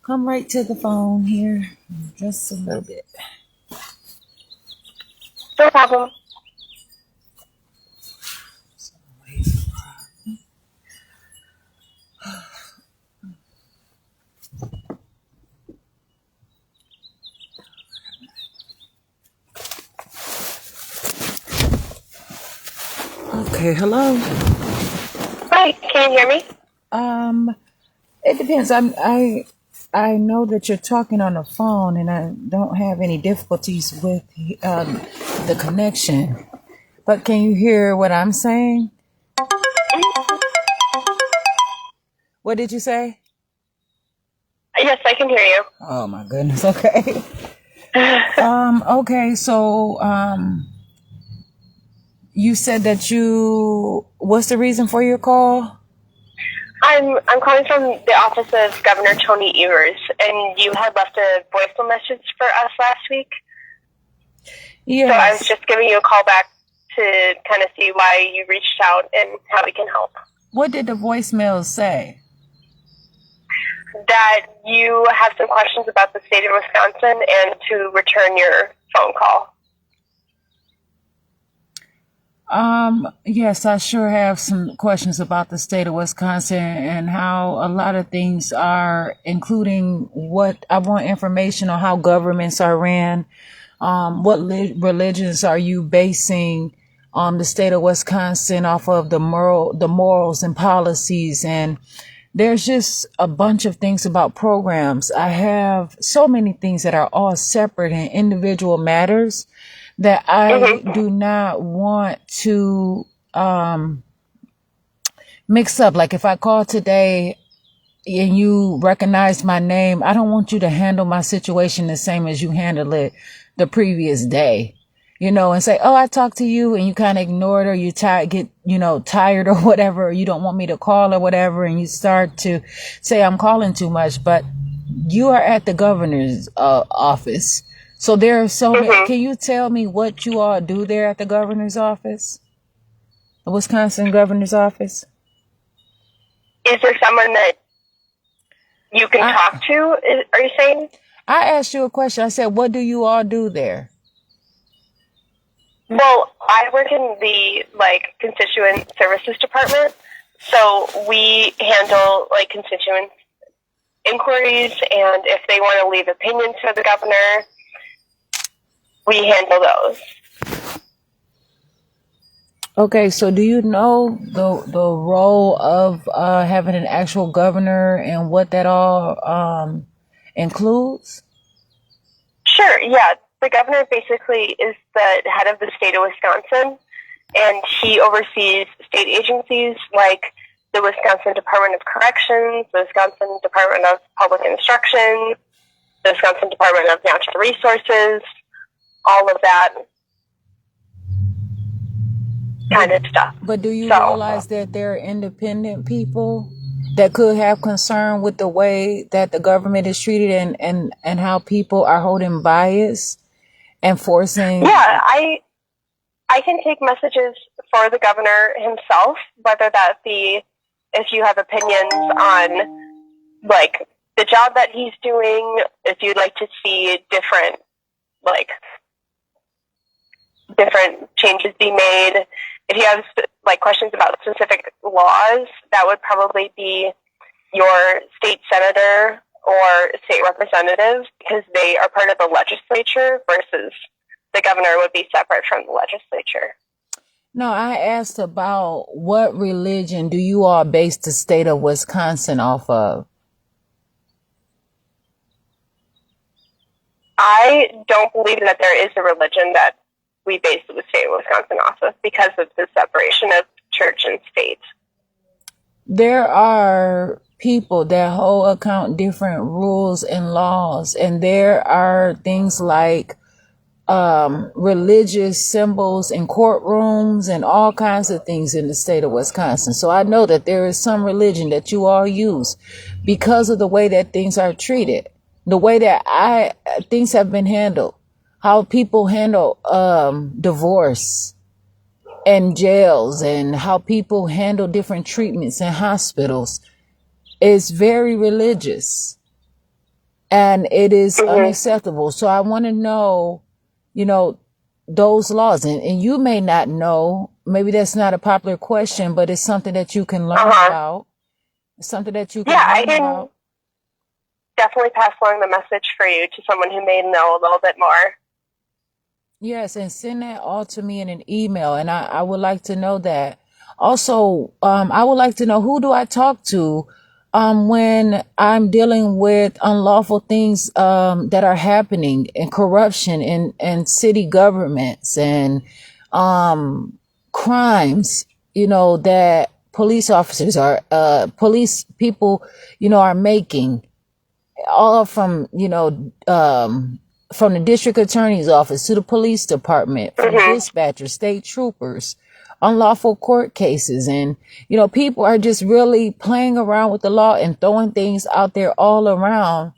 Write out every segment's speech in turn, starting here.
Come right to the phone here. Just a little bit. No problem. Okay, hello. Hi, can you hear me? It depends. I know that you're talking on the phone, and I don't have any difficulties with the connection. But can you hear what I'm saying? What did you say? Yes, I can hear you. Oh my goodness. Okay. Okay. So, you said that what's the reason for your call? I'm calling from the office of Governor Tony Evers, and you had left a voicemail message for us last week. Yes. So I was just giving you a call back to kind of see why you reached out and how we can help. What did the voicemail say? That you have some questions about the state of Wisconsin and to return your phone call. Yes, I sure have some questions about the state of Wisconsin and how a lot of things are, including what I want information on how governments are ran. What religions are you basing the state of Wisconsin off of the morals and policies? And there's just a bunch of things about programs. I have so many things that are all separate and individual matters that I do not want to mix up. Like if I call today and you recognize my name, I don't want you to handle my situation the same as you handled it the previous day, and say, oh, I talked to you, and you kind of ignore it, or you get tired or whatever, or you don't want me to call or whatever, and you start to say I'm calling too much. But you are at the governor's office. So there are so many. Can you tell me what you all do there at the governor's office? The Wisconsin governor's office? Is there someone that you can talk to, are you saying? I asked you a question. I said, what do you all do there? Well, I work in the, constituent services department. So we handle, constituent inquiries, and if they want to leave opinions for the governor, we handle those. Okay, so do you know the role of having an actual governor and what that all includes? Sure, yeah. The governor basically is the head of the state of Wisconsin, and he oversees state agencies like the Wisconsin Department of Corrections, the Wisconsin Department of Public Instruction, the Wisconsin Department of Natural Resources, all of that kind of stuff. But do you realize that there are independent people that could have concern with the way that the government is treated and how people are holding bias and forcing? Yeah, I can take messages for the governor himself, whether that be if you have opinions on the job that he's doing, if you'd like to see different changes be made. If you have questions about specific laws, that would probably be your state senator or state representative, because they are part of the legislature versus the governor would be separate from the legislature. No, I asked about what religion do you all base the state of Wisconsin off of? I don't believe that there is a religion that we base the state of Wisconsin off of because of the separation of church and state. There are people that hold account different rules and laws, and there are things like religious symbols in courtrooms and all kinds of things in the state of Wisconsin. So I know that there is some religion that you all use because of the way that things are treated, the way that things have been handled, how people handle divorce and jails, and how people handle different treatments in hospitals is very religious. and it is Mhm. unacceptable. So I want to know, those laws, and you may not know, maybe that's not a popular question, but it's something that you can learn about. It's something that you can Yeah, I learn can about. definitely pass along the message for you to someone who may know a little bit more. Yes, and send that all to me in an email, and I would like to know that. Also, I would like to know, who do I talk to when I'm dealing with unlawful things that are happening, and corruption in city governments, and crimes, that police officers are police people, are making, all from the district attorney's office to the police department, from dispatchers, state troopers, unlawful court cases. And, people are just really playing around with the law and throwing things out there all around.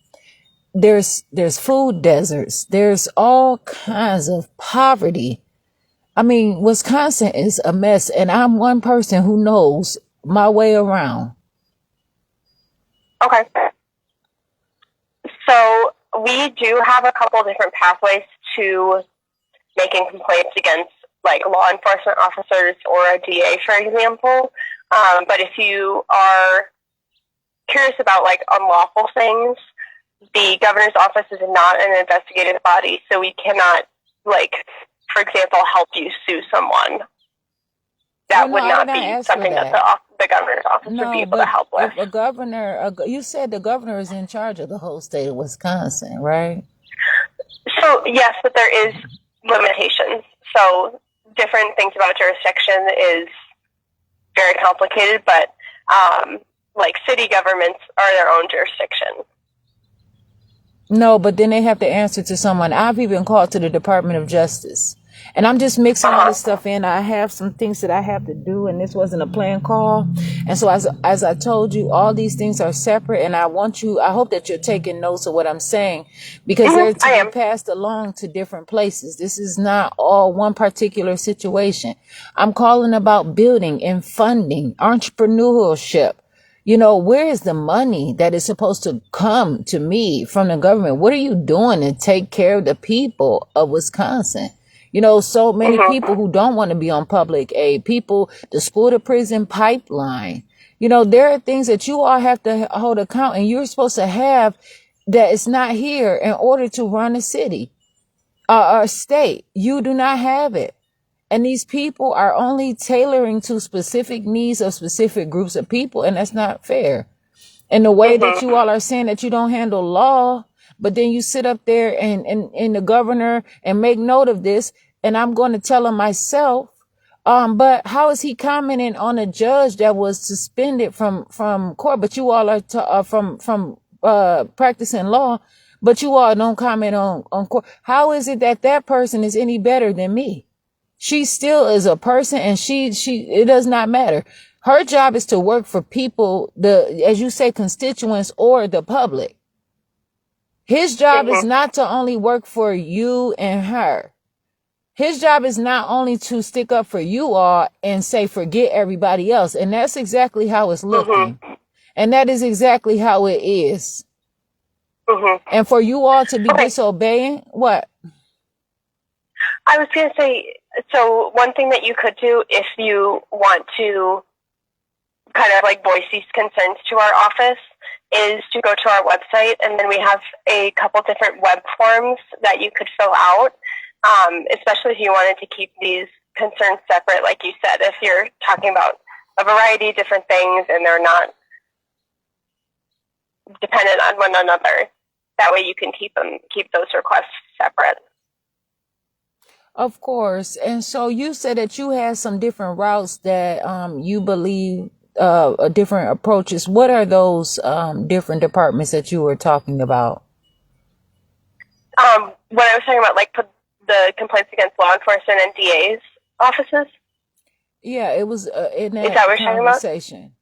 There's food deserts. There's all kinds of poverty. I mean, Wisconsin is a mess, and I'm one person who knows my way around. Okay. So we do have a couple different pathways to making complaints against like law enforcement officers or a DA, for example. But if you are curious about like unlawful things, the governor's office is not an investigative body, so we cannot, like, for example, help you sue someone. That would not be something that the governor's office would be able to help with. The governor, you said the governor is in charge of the whole state of Wisconsin, right? So yes, but there is limitations. So different things about jurisdiction is very complicated, but like city governments are their own jurisdiction. No, but then they have to answer to someone. I've even called to the Department of Justice. And I'm just mixing all this stuff in. I have some things that I have to do, and this wasn't a planned call. And so as I told you, all these things are separate, and I hope that you're taking notes of what I'm saying, because they're to be passed along to different places. This is not all one particular situation. I'm calling about building and funding, entrepreneurship. Where is the money that is supposed to come to me from the government? What are you doing to take care of the people of Wisconsin? So many people who don't want to be on public aid, people, the school to prison pipeline. There are things that you all have to hold account, and you're supposed to have that is not here in order to run a city or a state. You do not have it. And these people are only tailoring to specific needs of specific groups of people, and that's not fair. And the way that you all are saying that you don't handle law, but then you sit up there and the governor and make note of this, and I'm going to tell him myself. But how is he commenting on a judge that was suspended from court? But you all are from practicing law, but you all don't comment on court. How is it that person is any better than me? She still is a person, and it does not matter. Her job is to work for people, as you say, constituents or the public. His job is not to only work for you and her. His job is not only to stick up for you all and say, forget everybody else. And that's exactly how it's looking. And that is exactly how it is. And for you all to be disobeying, what? I was going to say, so one thing that you could do if you want to kind of like voice these concerns to our office is to go to our website, and then we have a couple different web forms that you could fill out, especially if you wanted to keep these concerns separate, like you said, if you're talking about a variety of different things and they're not dependent on one another. That way you can keep those requests separate. Of course. And so you said that you had some different routes that you believe different approaches. What are those different departments that you were talking about? When I was talking about like the complaints against law enforcement and DA's offices? Yeah, it was in that, Is that what you're conversation.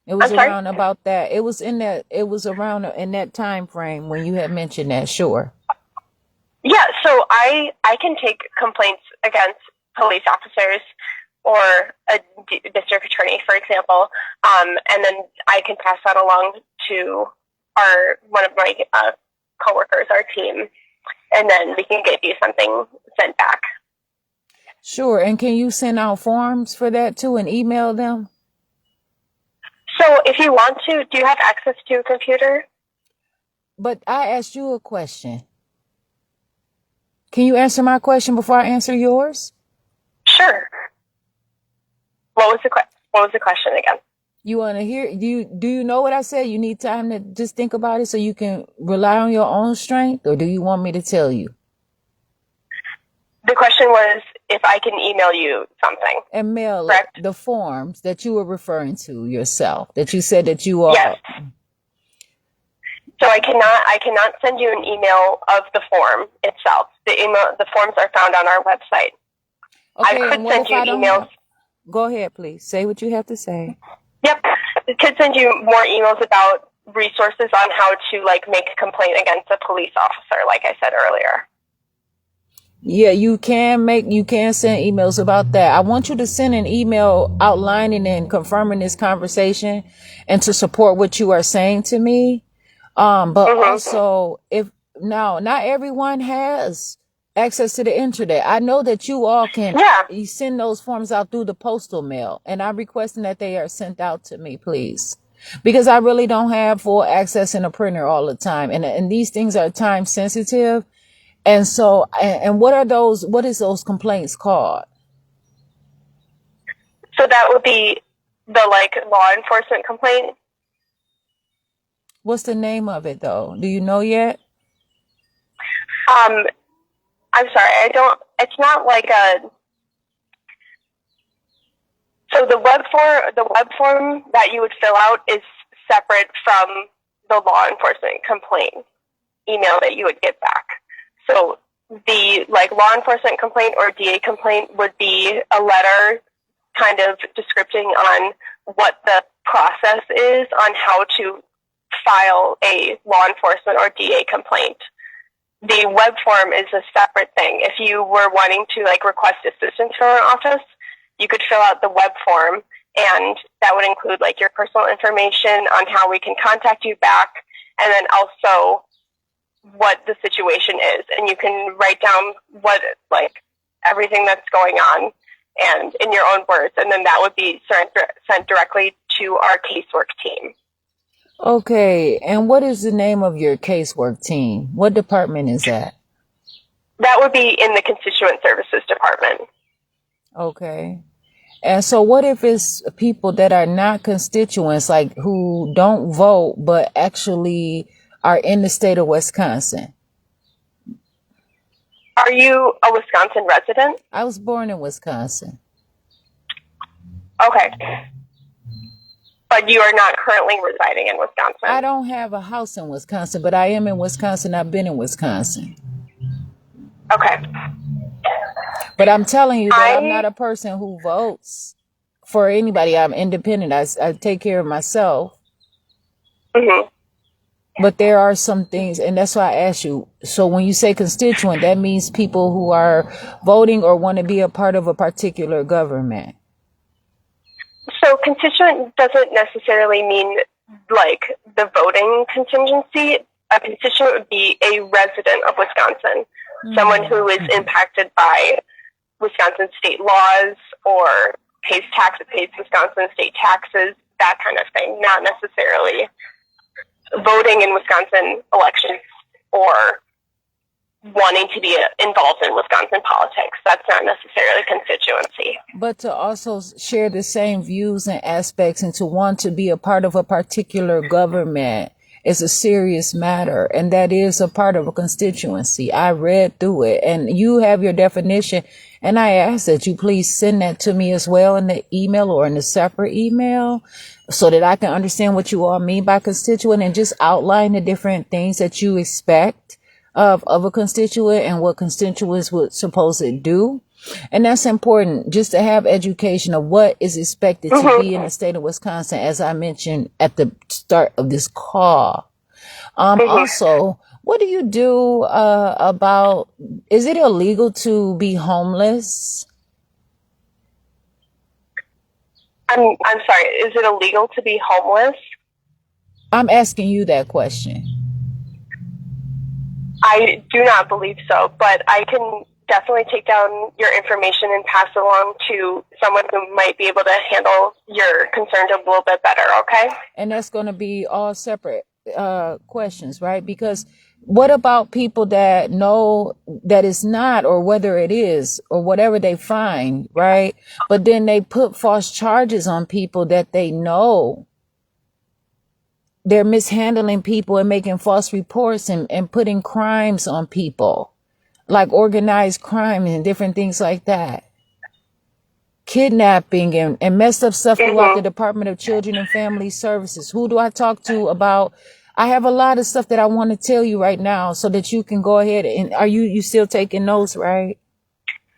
It was around about that. It was around in that time frame when you had mentioned that, sure. Yeah, so I can take complaints against police officers or a district attorney, for example, and then I can pass that along to one of my coworkers, our team, and then we can get you something sent back. Sure. And can you send out forms for that too and email them? So if you want to, do you have access to a computer? But I asked you a question. Can you answer my question before I answer yours? Sure. What was the question again? You want to hear? Do you know what I said? You need time to just think about it so you can rely on your own strength, or do you want me to tell you? The question was if I can email you something. And mail correct? The forms that you were referring to yourself, that you said that you are. Yes. So I cannot send you an email of the form itself. The forms are found on our website. Okay, I could send you emails. Go ahead, please. Say what you have to say. Yep. I could send you more emails about resources on how to make a complaint against a police officer, like I said earlier. Yeah, you can send emails about that. I want you to send an email outlining and confirming this conversation and to support what you are saying to me. But also, not everyone has access to the internet. I know that you all can you send those forms out through the postal mail, and I'm requesting that they are sent out to me, please, because I really don't have full access in a printer all the time, and these things are time sensitive. And so, and what is those complaints called? So that would be the law enforcement complaint. What's the name of it though? Do you know yet? I'm sorry, I don't, it's not so the web form that you would fill out is separate from the law enforcement complaint email that you would get back. So the law enforcement complaint or DA complaint would be a letter kind of descripting on what the process is on how to file a law enforcement or DA complaint. The web form is a separate thing. If you were wanting to request assistance from our office, you could fill out the web form, and that would include your personal information on how we can contact you back, and then also what the situation is, and you can write down what everything that's going on and in your own words, and then that would be sent directly to our casework team. Okay, and what is the name of your casework team? What department is that? That would be in the Constituent Services Department. Okay. And so what if it's people that are not constituents, who don't vote, but actually are in the state of Wisconsin? Are you a Wisconsin resident? I was born in Wisconsin. Okay. But you are not currently residing in Wisconsin? I don't have a house in Wisconsin, but I am in Wisconsin. I've been in Wisconsin. Okay. But I'm telling you that I'm not a person who votes for anybody. I'm independent. I take care of myself. Mm-hmm. But there are some things, and that's why I asked you. So when you say constituent, that means people who are voting or want to be a part of a particular government. So constituent doesn't necessarily mean the voting contingency. A constituent would be a resident of Wisconsin, someone who is impacted by Wisconsin state laws or pays Wisconsin state taxes, that kind of thing, not necessarily voting in Wisconsin elections or wanting to be involved in Wisconsin politics. That's not necessarily constituency. But to also share the same views and aspects and to want to be a part of a particular government is a serious matter, and that is a part of a constituency. I read through it, and you have your definition, and I ask that you please send that to me as well in the email or in a separate email so that I can understand what you all mean by constituent and just outline the different things that you expect of a constituent and what constituents would suppose to do. And that's important, just to have education of what is expected to be in the state of Wisconsin, as I mentioned at the start of this call. Also, what do you do about, is it illegal to be homeless? I'm sorry, is it illegal to be homeless? I'm asking you that question. I do not believe so, but I can definitely take down your information and pass it along to someone who might be able to handle your concerns a little bit better, okay? And that's going to be all separate questions, right? Because what about people that know that it's not, or whether it is, or whatever they find, right? But then they put false charges on people that they know. They're mishandling people and making false reports and putting crimes on people, like organized crime and different things like that. Kidnapping and messed up stuff throughout the Department of Children and Family Services. Who do I talk to about? I have a lot of stuff that I want to tell you right now so that you can go ahead and are you still taking notes, right?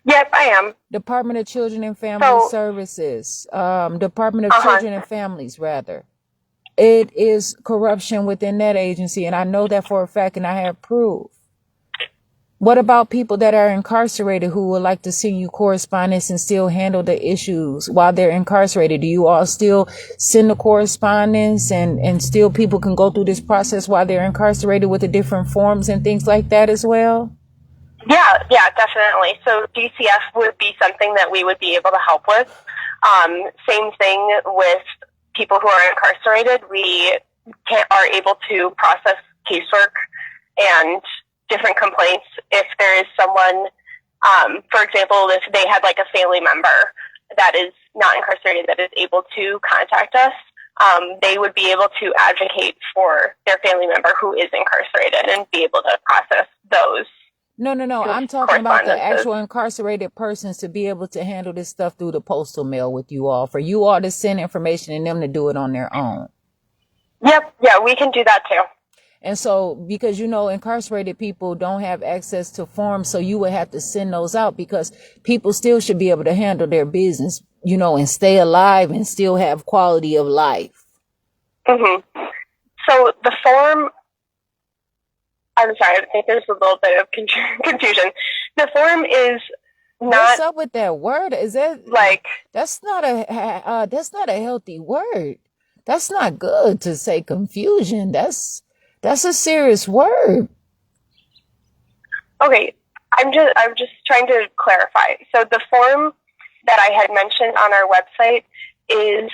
Yep, I am. Department of Children and Family Services. Department of Children and Families, rather. It is corruption within that agency, and I know that for a fact, and I have proof. What about people that are incarcerated who would like to send you correspondence and still handle the issues while they're incarcerated? Do you all still send the correspondence and still people can go through this process while they're incarcerated with the different forms and things like that as well? Yeah, definitely. So DCF would be something that we would be able to help with. Same thing with people who are incarcerated. We are able to process casework and different complaints. If there is someone, for example, if they had like a family member that is not incarcerated that is able to contact us, they would be able to advocate for their family member who is incarcerated and be able to process those. No. I'm talking about the actual incarcerated persons to be able to handle this stuff through the postal mail with you all, for you all to send information and them to do it on their own. Yep. Yeah, we can do that too. And so, because, incarcerated people don't have access to forms, so you would have to send those out because people still should be able to handle their business, and stay alive and still have quality of life. Mm-hmm. So the form, I'm sorry, I think there's a little bit of confusion. The form is not. What's up with that word? Is that like that's not a healthy word. That's not good to say confusion. That's a serious word. Okay, I'm just trying to clarify. So the form that I had mentioned on our website is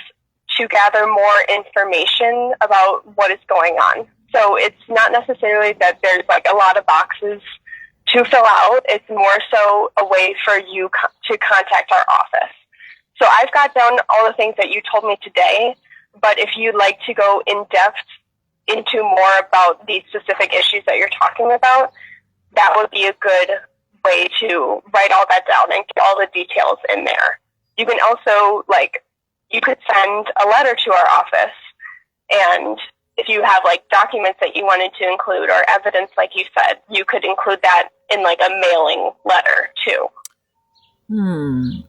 to gather more information about what is going on. So it's not necessarily that there's like a lot of boxes to fill out. It's more so a way for you to contact our office. So I've got down all the things that you told me today, but if you'd like to go in depth into more about these specific issues that you're talking about, that would be a good way to write all that down and get all the details in there. You can also, you could send a letter to our office, and if you have documents that you wanted to include or evidence, like you said, you could include that in a mailing letter too.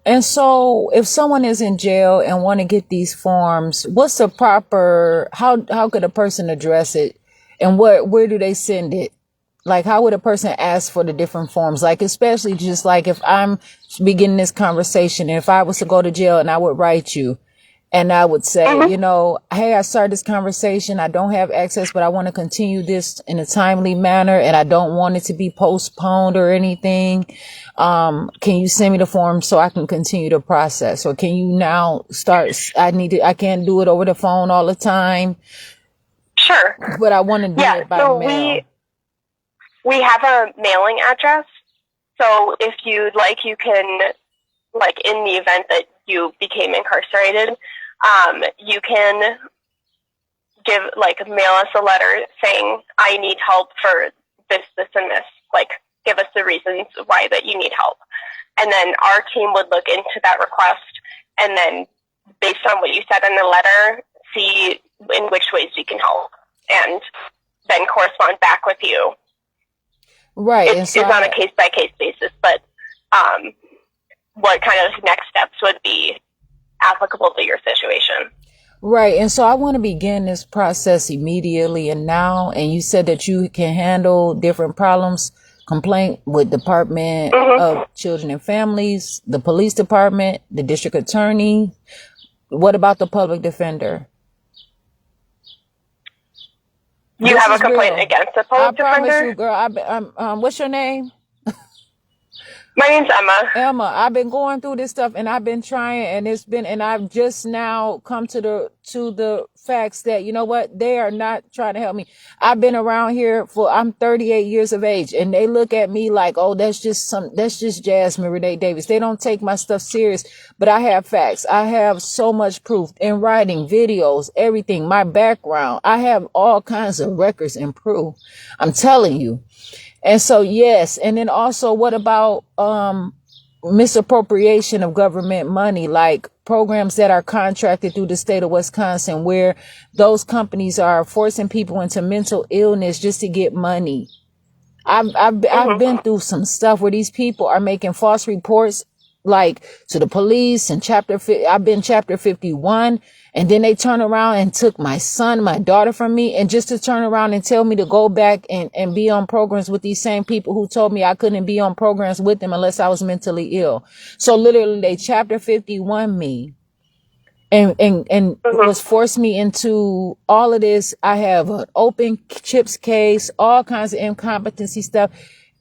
And so if someone is in jail and want to get these forms, what's the proper, how could a person address it, and where do they send it? How would a person ask for the different forms? Especially just if I'm beginning this conversation, and if I was to go to jail and I would write you and I would say, hey, I started this conversation. I don't have access, but I want to continue this in a timely manner, and I don't want it to be postponed or anything. Can you send me the form so I can continue the process? Or can you now start? I can't do it over the phone all the time. Sure. But I want to do it by mail. We have a mailing address. So if you'd like, you can, in the event that you became incarcerated, you can mail us a letter saying, I need help for this, and this. Give us the reasons why that you need help. And then our team would look into that request, and then based on what you said in the letter, see in which ways we can help, and then correspond back with you. Right. It's on a case-by-case basis, but what kind of next steps would be applicable to your situation. Right. And so I want to begin this process immediately and now. And you said that you can handle different problems, complaint with Department of Children and Families, the police department, the district attorney. What about the public defender? You This have a is complaint real. against a I public promise defender? you, girl. What's your name? My name's Emma. Emma. I've been going through this stuff and I've been trying, and I've just now come to the facts that, you know what, they are not trying to help me. I've been around here I'm 38 years of age, and they look at me like, oh, that's just Jasmine Renee Davis. They don't take my stuff serious, but I have facts. I have so much proof in writing, videos, everything, my background. I have all kinds of records and proof. I'm telling you. And so, yes. And then also, what about misappropriation of government money, like programs that are contracted through the state of Wisconsin, where those companies are forcing people into mental illness just to get money? I've been through some stuff where these people are making false reports, like to the police, and I've been chapter 51, and then they turn around and took my son, my daughter from me, and just to turn around and tell me to go back and be on programs with these same people who told me I couldn't be on programs with them unless I was mentally ill. So literally they chapter 51 me. And was forced me into all of this. I have an open chips case, all kinds of incompetency stuff.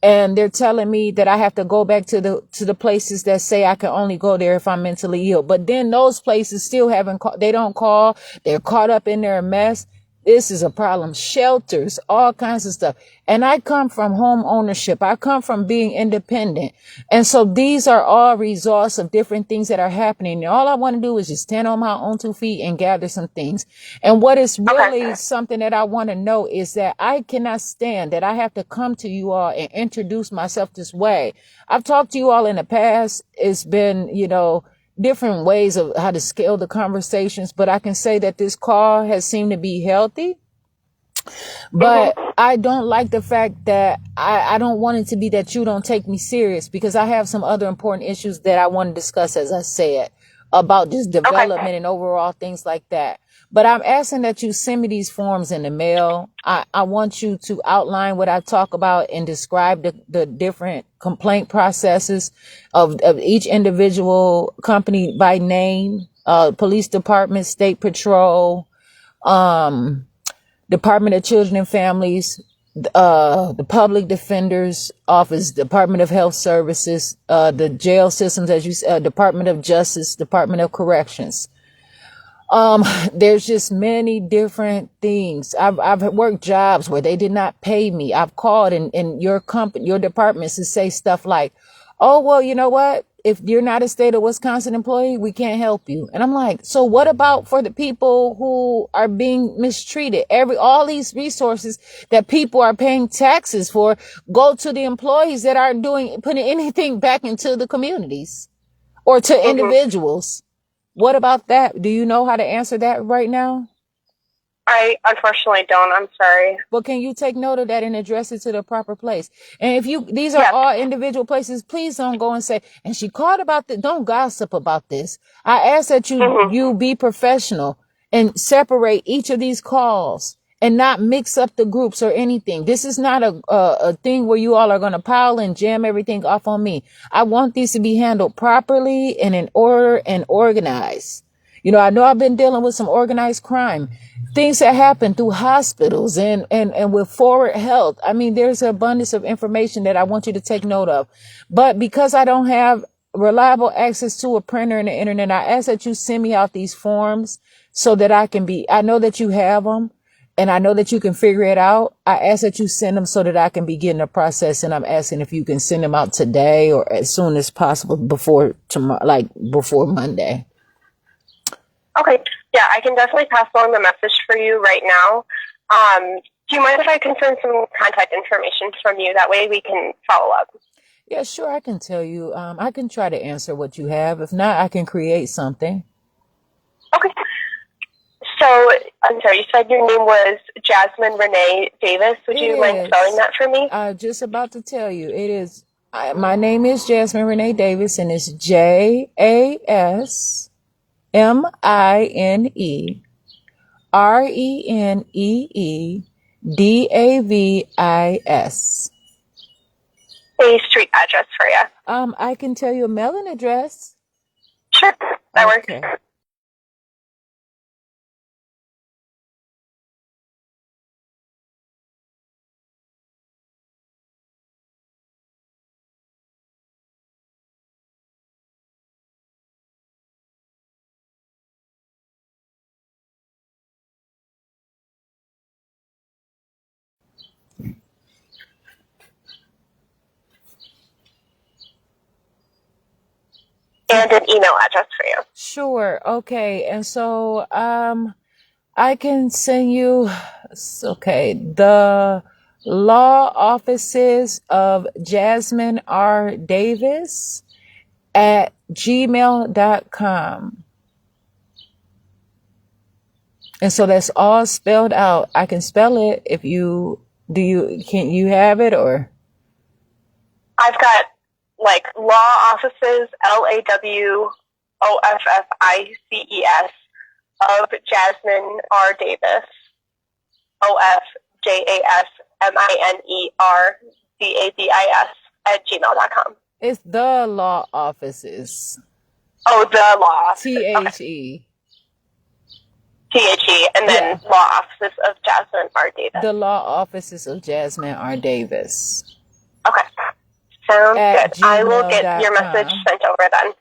And they're telling me that I have to go back to the places that say I can only go there if I'm mentally ill. But then those places still they don't call. They're caught up in their mess. This is a problem. Shelters, all kinds of stuff. And I come from home ownership. I come from being independent. And so these are all results of different things that are happening. And all I want to do is just stand on my own 2 feet and gather some things. And what is really something that I want to know is that I cannot stand that I have to come to you all and introduce myself this way. I've talked to you all in the past. It's been, different ways of how to scale the conversations, but I can say that this call has seemed to be healthy. But I don't like the fact that I don't want it to be that you don't take me serious, because I have some other important issues that I want to discuss, as I said, about just development and overall things like that. But I'm asking that you send me these forms in the mail. I want you to outline what I talk about and describe the different complaint processes of each individual company by name, police department, state patrol, Department of Children and Families, the Public Defender's Office, Department of Health Services, the jail systems, as you said, Department of Justice, Department of Corrections. There's just many different things. I've worked jobs where they did not pay me. I've called in your company, your departments, to say stuff like, oh, well, you know what? If you're not a state of Wisconsin employee, we can't help you. And I'm like, so what about for the people who are being mistreated? All these resources that people are paying taxes for go to the employees that aren't putting anything back into the communities or to individuals. What about that? Do you know how to answer that right now? I unfortunately don't. I'm sorry. Well, can you take note of that and address it to the proper place? And if these are all individual places, please don't go and say, and she called about this. Don't gossip about this. I ask that you be professional and separate each of these calls and not mix up the groups or anything. This is not a thing where you all are going to pile and jam everything off on me. I want these to be handled properly and in order and organized. I know I've been dealing with some organized crime, things that happen through hospitals and with Forward Health. I mean, there's an abundance of information that I want you to take note of. But because I don't have reliable access to a printer and the internet, I ask that you send me out these forms so that I know that you have them and I know that you can figure it out. I ask that you send them so that I can begin the process. And I'm asking if you can send them out today or as soon as possible before tomorrow, like before Monday. Okay. Yeah, I can definitely pass along the message for you right now. Do you mind if I confirm some contact information from you? That way we can follow up. Yeah, sure. I can tell you. I can try to answer what you have. If not, I can create something. Okay. So, I'm sorry, you said your name was Jasmine Renee Davis. Would you mind spelling that for me? Just about to tell you. It is. My name is Jasmine Renee Davis, and it's JASMINERDAVIS. A street address for you. I can tell you a mailing address. Sure, that works. and an email address for you. Sure. Okay. And so I can send you, okay, the law offices of Jasmine R. Davis at gmail.com. And so that's all spelled out. I can spell it if can you have it or? I've got like law offices, LAWOFFICES of Jasmine R. Davis, OFJASMINERDAVIS at gmail.com. It's the law offices. Oh, the law offices. THE. THE, and then law offices of Jasmine R. Davis. The law offices of Jasmine R. Davis. Okay. Sounds good. I will get your gmail.com. message sent over then.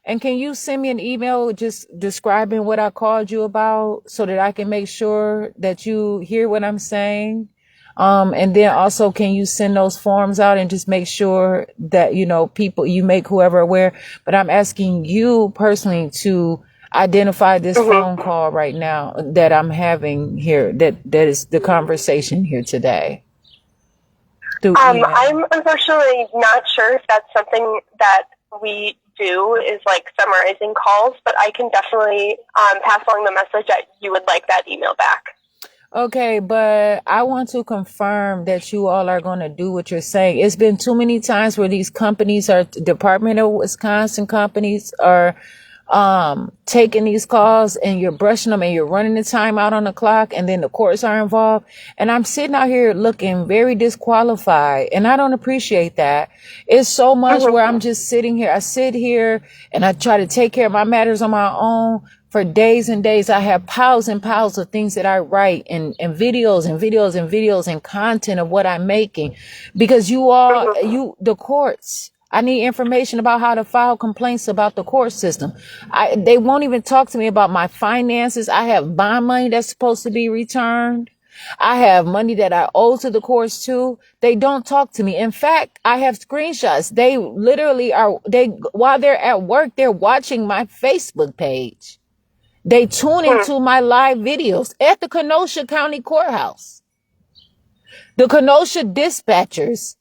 And can you send me an email just describing what I called you about so that I can make sure that you hear what I'm saying? And then also, can you send those forms out and just make sure that, people, you make whoever aware. But I'm asking you personally to identify this phone call right now that I'm having here, that is the conversation here today. I'm unfortunately not sure if that's something that we do, is like summarizing calls, but I can definitely pass along the message that you would like that email back. Okay, but I want to confirm that you all are going to do what you're saying. It's been too many times where these companies Department of Wisconsin companies are taking these calls and you're brushing them and you're running the time out on the clock and then the courts are involved. And I'm sitting out here looking very disqualified and I don't appreciate that. It's so much where I'm just sitting here. I sit here and I try to take care of my matters on my own for days and days. I have piles and piles of things that I write and videos and videos and videos and content of what I'm making because the courts, I need information about how to file complaints about the court system. They won't even talk to me about my finances. I have bond money that's supposed to be returned. I have money that I owe to the courts too. They don't talk to me. In fact, I have screenshots. They literally while they're at work, they're watching my Facebook page. They tune into my live videos at the Kenosha County Courthouse. The Kenosha dispatchers,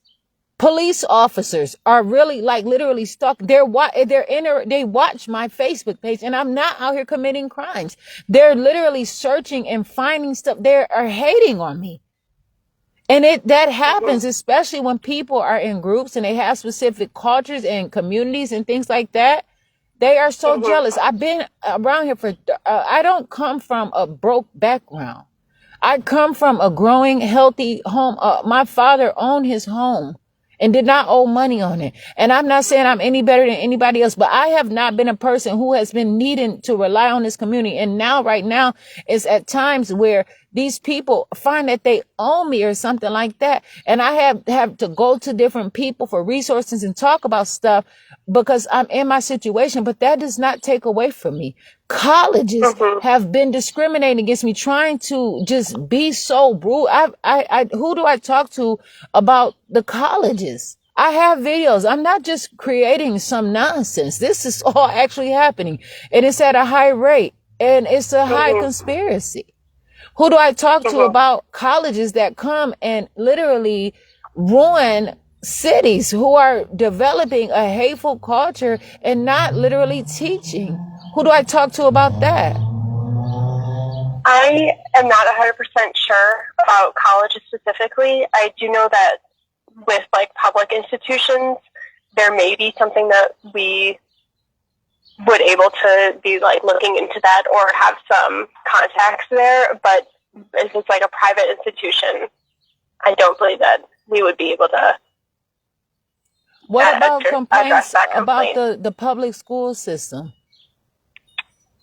police officers are really literally stuck. They watch my Facebook page and I'm not out here committing crimes. They're literally searching and finding stuff. They are hating on me. And that happens, especially when people are in groups and they have specific cultures and communities and things like that. They are so jealous. I've been around here I don't come from a broke background. I come from a growing, healthy home. My father owned his home and did not owe money on it. And I'm not saying I'm any better than anybody else, but I have not been a person who has been needing to rely on this community. And right now, it's at times where these people find that they owe me or something like that. And I have to go to different people for resources and talk about stuff because I'm in my situation. But that does not take away from me. Colleges have been discriminating against me, trying to just be so brutal. Who do I talk to about the colleges? I have videos. I'm not just creating some nonsense. This is all actually happening. And it's at a high rate. And it's a high conspiracy. Who do I talk to about colleges that come and literally ruin cities, who are developing a hateful culture and not literally teaching? Who do I talk to about that? I am not 100% sure about colleges specifically. I do know that with public institutions, there may be something that we would able to be looking into that or have some contacts there. But if it's a private institution, I don't believe that we would be able to. What about complaints about the public school system?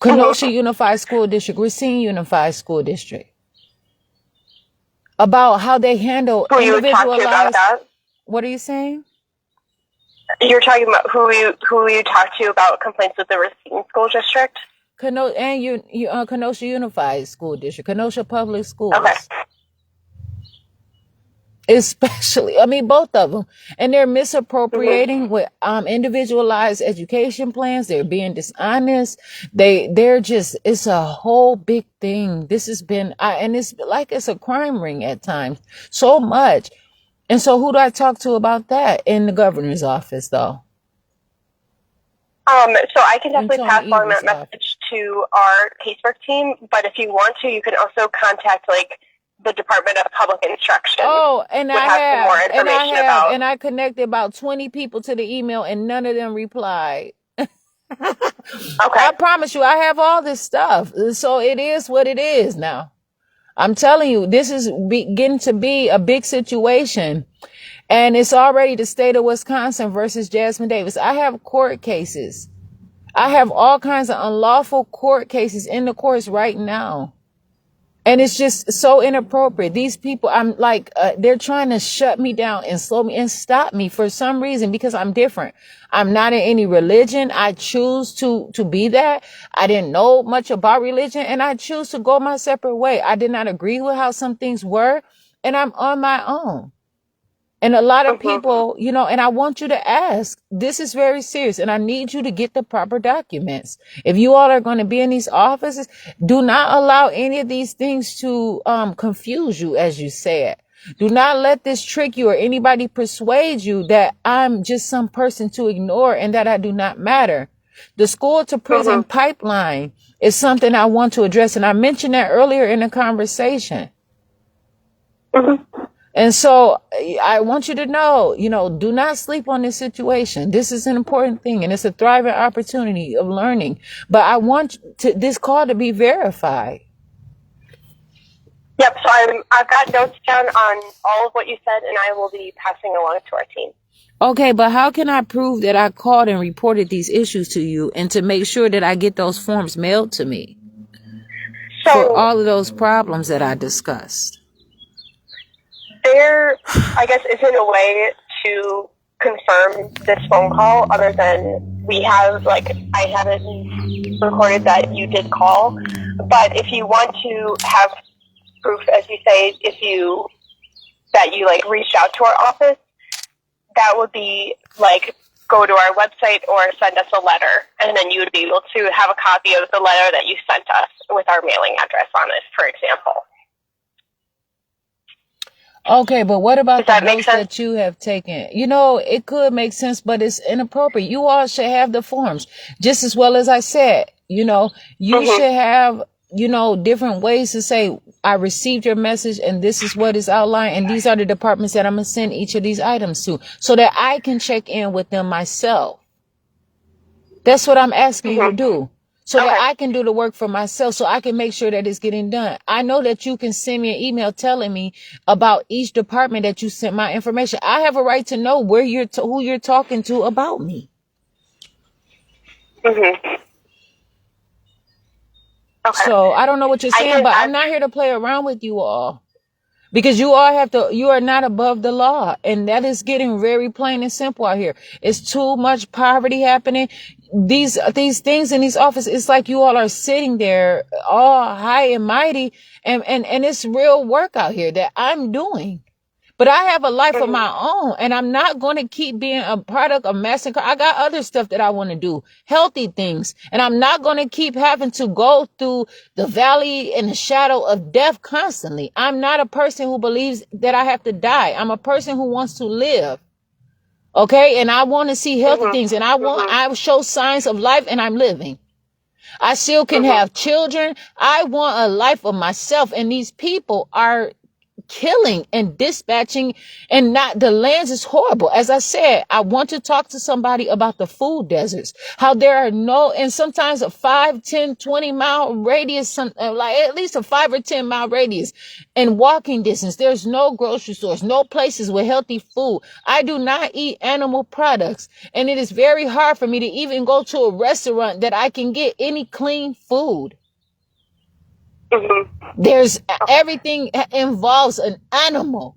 Kenosha Unified School District, Racine Unified School District. About how they handle individualized. About that? What are you saying? You're talking about who you talk to about complaints with the Racine School District? Kenosha Unified School District, Kenosha Public Schools. Okay. especially, I mean, both of them. And they're misappropriating with individualized education plans. They're being dishonest. They're just, it's a whole big thing. This has been, and it's like it's a crime ring at times, so much. And so who do I talk to about that in the governor's office, though? So I can definitely pass along that message to our casework team, but if you want to, you can also contact like the Department of Public Instruction. Oh, and I connected about 20 people to the email and none of them replied. Okay. I promise you, I have all this stuff. So it is what it is now. I'm telling you, this is getting to be a big situation. And it's already the state of Wisconsin versus Jasmine Davis. I have court cases. I have all kinds of unlawful court cases in the courts right now. And it's just so inappropriate. These people, I'm like, they're trying to shut me down and slow me and stop me for some reason because I'm different. I'm not in any religion. I choose to be that. I didn't know much about religion and I choose to go my separate way. I did not agree with how some things were and I'm on my own. And a lot of people, you know, and I want you to ask, this is very serious and I need you to get the proper documents. If you all are going to be in these offices, do not allow any of these things to confuse you, as you said. Do not let this trick you or anybody persuade you that I'm just some person to ignore and that I do not matter. The school to prison pipeline is something I want to address. And I mentioned that earlier in the conversation. And so I want you to know, you know, do not sleep on this situation. This is an important thing and it's a thriving opportunity of learning. But I want this call to be verified. Yep. So I've got notes down on all of what you said and I will be passing along to our team. Okay, but how can I prove that I called and reported these issues to you and to make sure that I get those forms mailed to me for all of those problems that I discussed? There, I guess, isn't a way to confirm this phone call other than we have, like, I haven't recorded that you did call. But if you want to have proof, as you say, that you like reached out to our office, that would be like go to our website or send us a letter, and then you would be able to have a copy of the letter that you sent us with our mailing address on it, for example. Okay, but what about the notes that you have taken? You know, it could make sense, but it's inappropriate. You all should have the forms. Just as well as I said, you know, you should have, you know, different ways to say, I received your message and this is what is outlined. And these are the departments that I'm going to send each of these items to so that I can check in with them myself. That's what I'm asking you to do. So that I can do the work for myself, so I can make sure that it's getting done. I know that you can send me an email telling me about each department that you sent my information. I have a right to know where who you're talking to about me. Okay. So I don't know what you're saying, but I'm not here to play around with you all. Because you all you are not above the law. And that is getting very plain and simple out here. It's too much poverty happening. These things in these offices, it's like you all are sitting there all high and mighty. And it's real work out here that I'm doing. But I have a life of my own and I'm not going to keep being a product of massacre. I got other stuff that I want to do, healthy things. And I'm not going to keep having to go through the valley and the shadow of death constantly. I'm not a person who believes that I have to die. I'm a person who wants to live. Okay. And I want to see healthy things and I show signs of life and I'm living. I still can have children. I want a life of myself. And these people are killing and dispatching and the lands is horrible. As I said, I want to talk to somebody about the food deserts, how there are and sometimes a 5, 10, 20 mile radius, like at least a 5 or 10 mile radius in walking distance. There's no grocery stores, no places with healthy food. I do not eat animal products. And it is very hard for me to even go to a restaurant that I can get any clean food. There's everything involves an animal.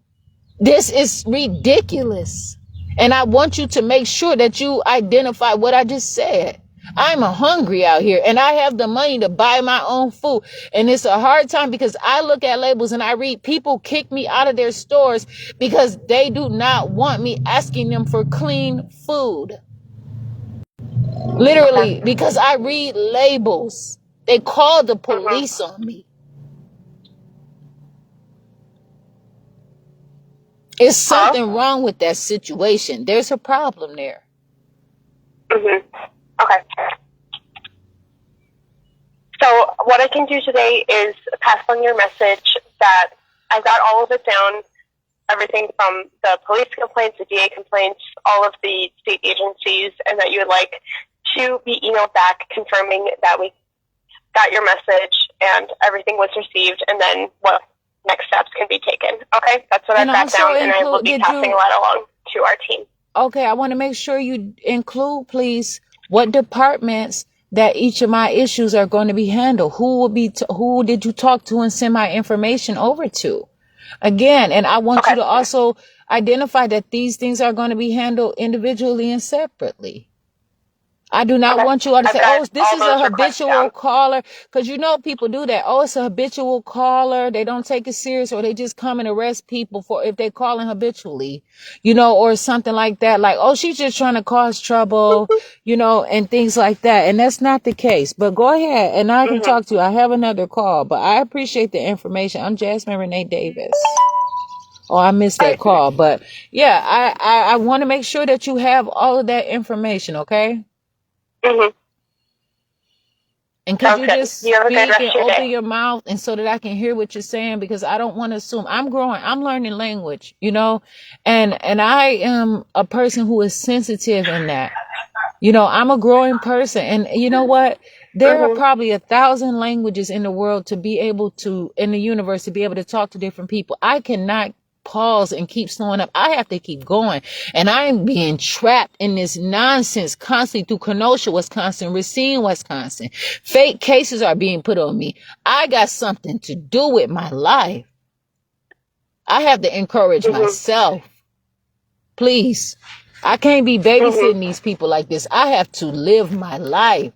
This is ridiculous. And I want you to make sure that you identify what I just said. I'm hungry out here and I have the money to buy my own food. And it's a hard time because I look at labels and I read people kick me out of their stores because they do not want me asking them for clean food. Literally, because I read labels. They call the police on me. It's something wrong with that situation. There's a problem there. Okay. So what I can do today is pass on your message that I've got all of it down, everything from the police complaints, the DA complaints, all of the state agencies, and that you would like to be emailed back confirming that we got your message and everything was received, and then what next steps can be taken. Okay? That's what I've got down, and I will be passing that along to our team. Okay, I want to make sure you include, please, what departments that each of my issues are going to be handled. Who did you talk to and send my information over to? Again, and I want you to also identify that these things are going to be handled individually and separately. I do not want you all to say, oh, this is a habitual caller. Because you know people do that. Oh, it's a habitual caller. They don't take it serious, or they just come and arrest people for if they calling habitually, you know, or something like that. Like, oh, she's just trying to cause trouble, you know, and things like that. And that's not the case. But go ahead and I can talk to you. I have another call, but I appreciate the information. I'm Jasmine Renee Davis. Oh, I missed that call. But yeah, I want to make sure that you have all of that information. Okay. And could you just speak and open your mouth and so that I can hear what you're saying? Because I don't want to assume. I'm learning language, you know, and I am a person who is sensitive in that. You know, I'm a growing person, and you know what? There are probably 1,000 languages in the world in the universe to be able to talk to different people. I cannot pause and keep slowing up. I have to keep going. And I am being trapped in this nonsense constantly through Kenosha, Wisconsin, Racine, Wisconsin. Fake cases are being put on me. I got something to do with my life. I have to encourage myself. Please. I can't be babysitting these people like this. I have to live my life.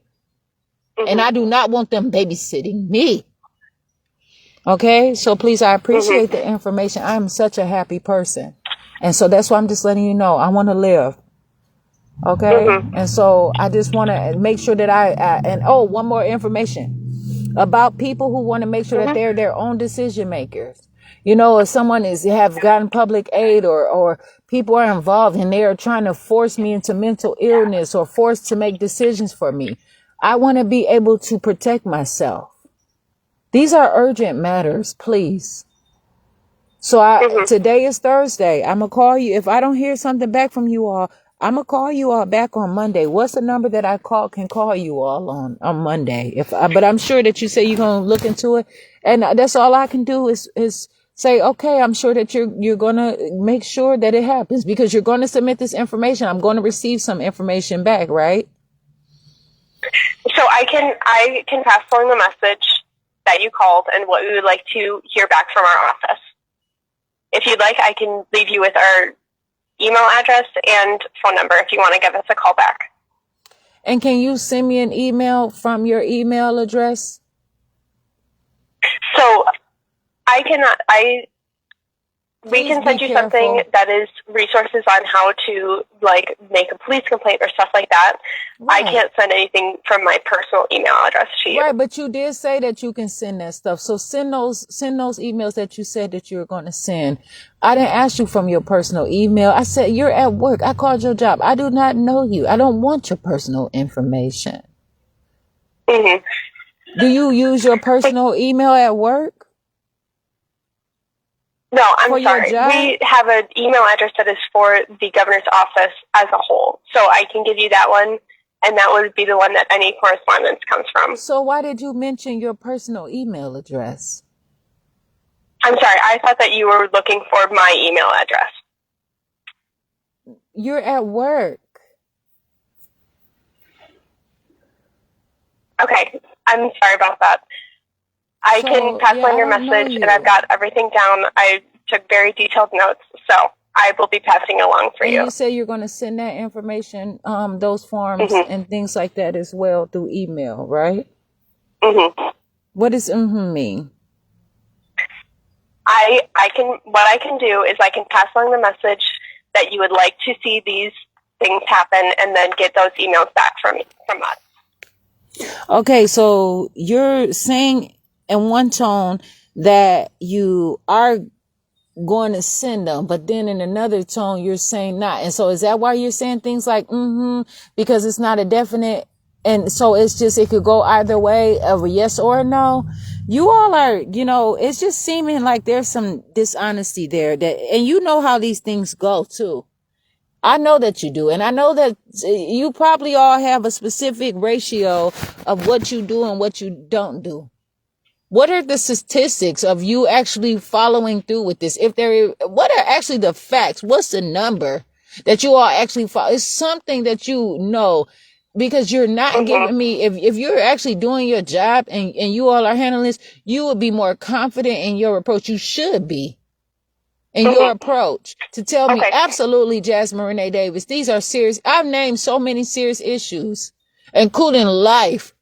And I do not want them babysitting me. Okay, so please, I appreciate the information. I'm such a happy person. And so that's why I'm just letting you know I want to live. Okay, and so I just want to make sure that one more information about people who want to make sure that they're their own decision makers. You know, if someone have gotten public aid or people are involved and they are trying to force me into mental illness or forced to make decisions for me, I want to be able to protect myself. These are urgent matters, please. So today is Thursday. I'm going to call you. If I don't hear something back from you all, I'm going to call you all back on Monday. What's the number that I can call you all on Monday? But I'm sure that you say you're going to look into it. And that's all I can do is say, okay, I'm sure that you're going to make sure that it happens because you're going to submit this information. I'm going to receive some information back, right? So I can pass along the message that you called and what we would like to hear back from our office. If you'd like, I can leave you with our email address and phone number if you want to give us a call back. And can you send me an email from your email address? So we can send you something that is resources on how to make a police complaint or stuff like that. Right. I can't send anything from my personal email address to you. Right, but you did say that you can send that stuff. So send those emails that you said that you were going to send. I didn't ask you from your personal email. I said you're at work. I called your job. I do not know you. I don't want your personal information. Do you use your personal email at work? No, I'm sorry. We have an email address that is for the governor's office as a whole. So I can give you that one, and that would be the one that any correspondence comes from. So why did you mention your personal email address? I'm sorry. I thought that you were looking for my email address. You're at work. Okay. I'm sorry about that. I can pass on your message, and I've got everything down. I took very detailed notes, so I will be passing along for you. And you say you're going to send that information, those forms and things like that as well through email, right? What does mean? What I can do is I can pass along the message that you would like to see these things happen, and then get those emails back from us. Okay, so you're saying in one tone that you are going to send them, but then in another tone you're saying not. And so is that why you're saying things like because it's not a definite, and so it's just, it could go either way of a yes or a no? You all are, it's just seeming like there's some dishonesty there, that, and you know how these things go too. I know that you do. And I know that you probably all have a specific ratio of what you do and what you don't do. What are the statistics of you actually following through with this? What are actually the facts? What's the number that you all actually follow? It's something that you know, because you're not giving me, if you're actually doing your job and you all are handling this, you would be more confident in your approach. You should be in your approach to tell me, absolutely, Jasmine Renee Davis, these are serious. I've named so many serious issues, including life.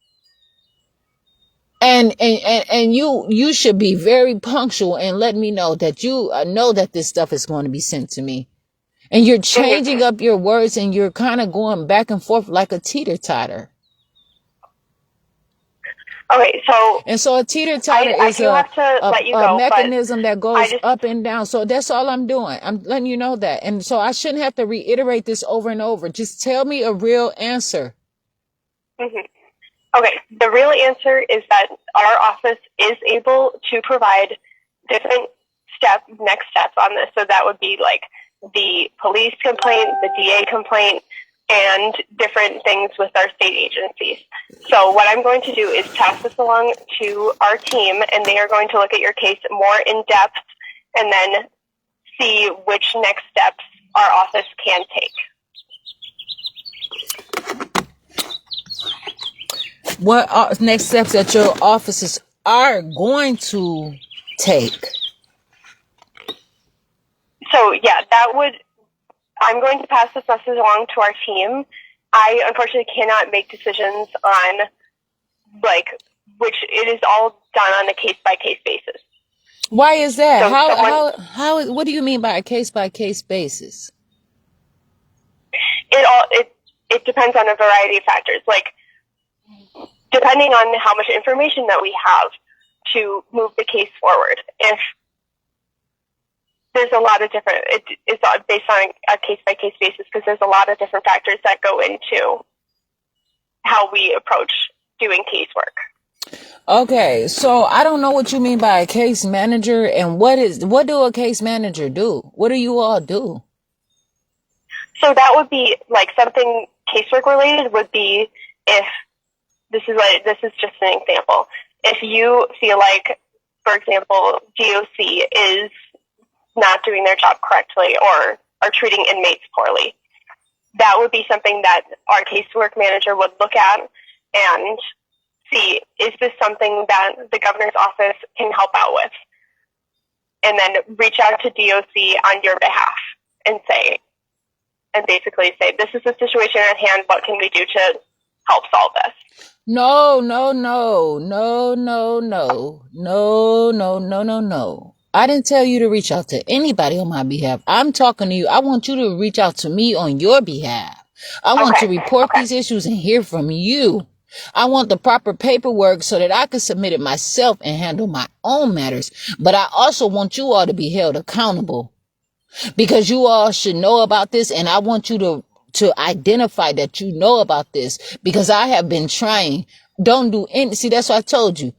And you should be very punctual and let me know that you know that this stuff is going to be sent to me. And you're changing up your words, and you're kind of going back and forth like a teeter-totter. Okay, so a teeter-totter is a mechanism that goes up and down. So that's all I'm doing. I'm letting you know that. And so I shouldn't have to reiterate this over and over. Just tell me a real answer. Okay, the real answer is that our office is able to provide different next steps on this. So that would be like the police complaint, the DA complaint, and different things with our state agencies. So what I'm going to do is pass this along to our team, and they are going to look at your case more in depth and then see which next steps our office can take. What next steps that your offices are going to take? So yeah, I'm going to pass this message along to our team. I unfortunately cannot make decisions on which it is all done on a case-by-case basis. Why is that? So what do you mean by a case-by-case basis? It depends on a variety of factors, depending on how much information that we have to move the case forward. If there's a lot of different, it's based on a case-by-case basis, because there's a lot of different factors that go into how we approach doing casework. Okay, so I don't know what you mean by a case manager, and what do a case manager do? What do you all do? So that would be something casework related would be if this is just an example. If you feel like, for example, DOC is not doing their job correctly or are treating inmates poorly, that would be something that our casework manager would look at and see, is this something that the governor's office can help out with? And then reach out to DOC on your behalf and basically say, this is the situation at hand, what can we do to help solve this? No. I didn't tell you to reach out to anybody on my behalf. I'm talking to you. I want you to reach out to me on your behalf. I want to report these issues and hear from you. I want the proper paperwork so that I can submit it myself and handle my own matters. But I also want you all to be held accountable, because you all should know about this. And I want you to identify that you know about this, because I have been trying. Don't do any, see, that's what I told you.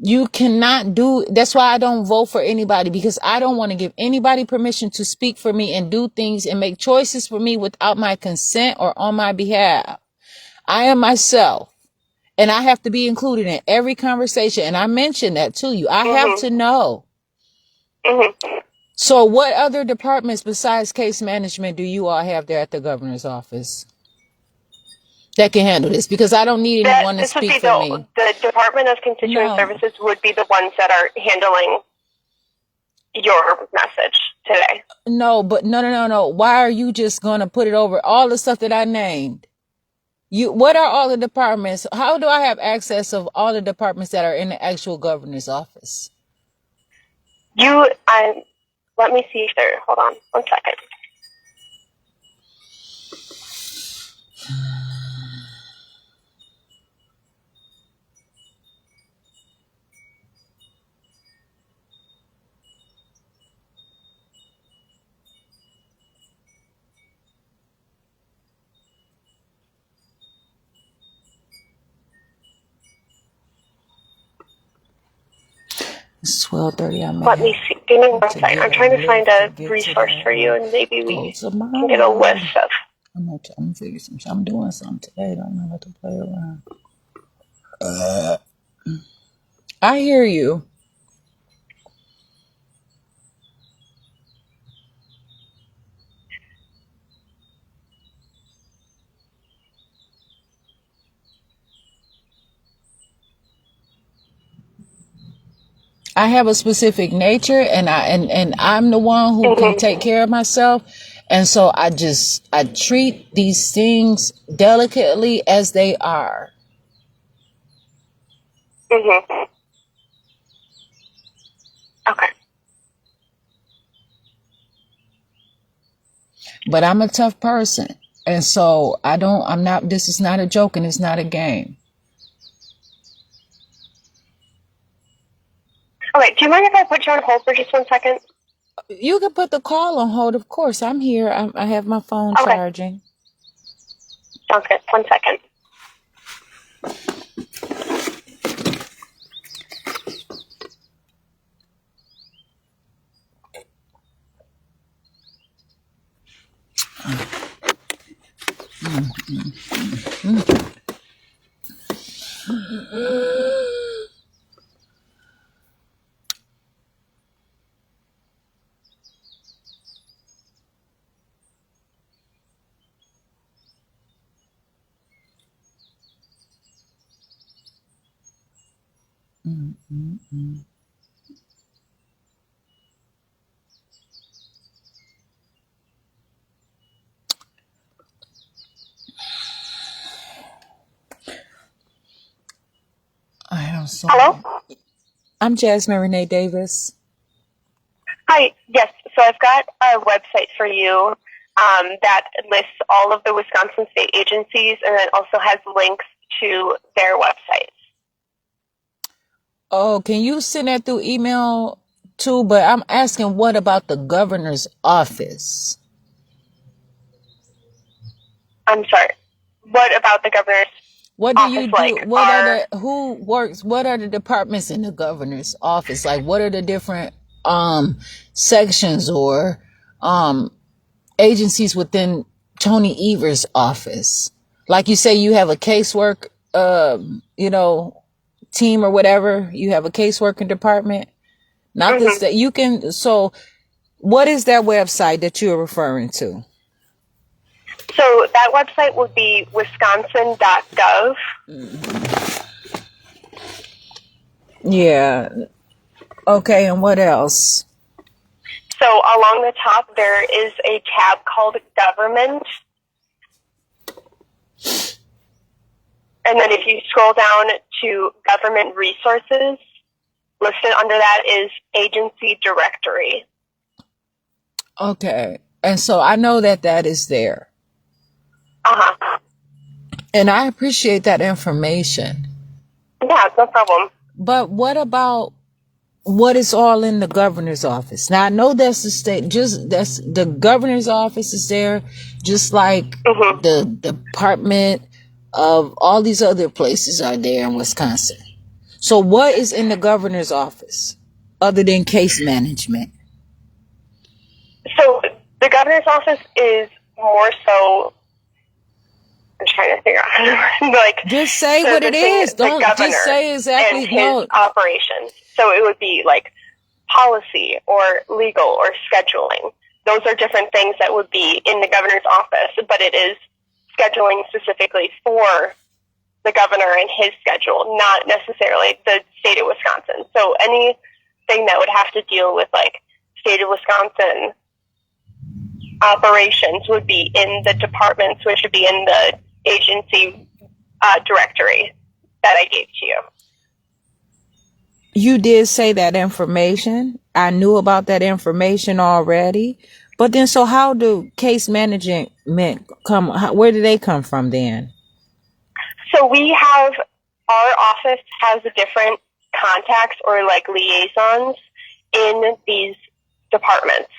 You cannot do, that's why I don't vote for anybody, because I don't want to give anybody permission to speak for me and do things and make choices for me without my consent or on my behalf. I am myself, and I have to be included in every conversation. And I mentioned that to you. I have to know. So what other departments besides case management do you all have there at the governor's office that can handle this? Because I don't need anyone to speak for me. The Department of Constituent Services would be the ones that are handling your message today. No, but no. Why are you just going to put it over all the stuff that I named? What are all the departments? How do I have access of all the departments that are in the actual governor's office? Let me see if they're, hold on, 1 second. It's 12:30. Let me see. Give me 1 second. I'm trying to find a resource for you, and maybe we can get a list of. I'm gonna figure some shit. I'm doing something today. Don't know how to play around. I hear you. I have a specific nature, and I'm the one who can take care of myself. And so I treat these things delicately as they are. Okay. But I'm a tough person. And so this is not a joke and it's not a game. Okay, do you mind if I put you on hold for just 1 second? You can put the call on hold, of course. I'm here. I have my phone charging. Sounds good. 1 second. Hello? I'm Jasmine Renee Davis. Hi. Yes. So I've got a website for you that lists all of the Wisconsin state agencies and then also has links to their websites. Oh, can you send that through email too? But I'm asking, what about the governor's office? I'm sorry. What about the governor's What do office, you do? like, Who works? What are the departments in the governor's office? Like, what are the different sections or agencies within Tony Evers' office? Like you say, you have a casework, team or whatever. You have a caseworking department. Not this that you can. So, what is that website that you're referring to? So that website would be wisconsin.gov. Yeah. Okay, and what else? So along the top, there is a tab called Government. And then if you scroll down to Government Resources, listed under that is Agency Directory. Okay. And so I know that is there. Uh-huh. And I appreciate that information. Yeah, no problem. But what about what is all in the governor's office? Now I know that's the state, that's the governor's office is there, just like the department of all these other places are there in Wisconsin. So what is in the governor's office other than case management? So the governor's office is more so, I'm trying to figure out, like, just say what it is. Don't just say exactly and his operations. So it would be like policy or legal or scheduling. Those are different things that would be in the governor's office, but it is scheduling specifically for the governor and his schedule, not necessarily the state of Wisconsin. So anything that would have to deal with like state of Wisconsin operations would be in the departments, which would be in the agency directory that I gave to you. You did say that information. I knew about that information already. But then, so how do case management come? Where do they come from then? So we have, our office has different contacts or like liaisons in these departments.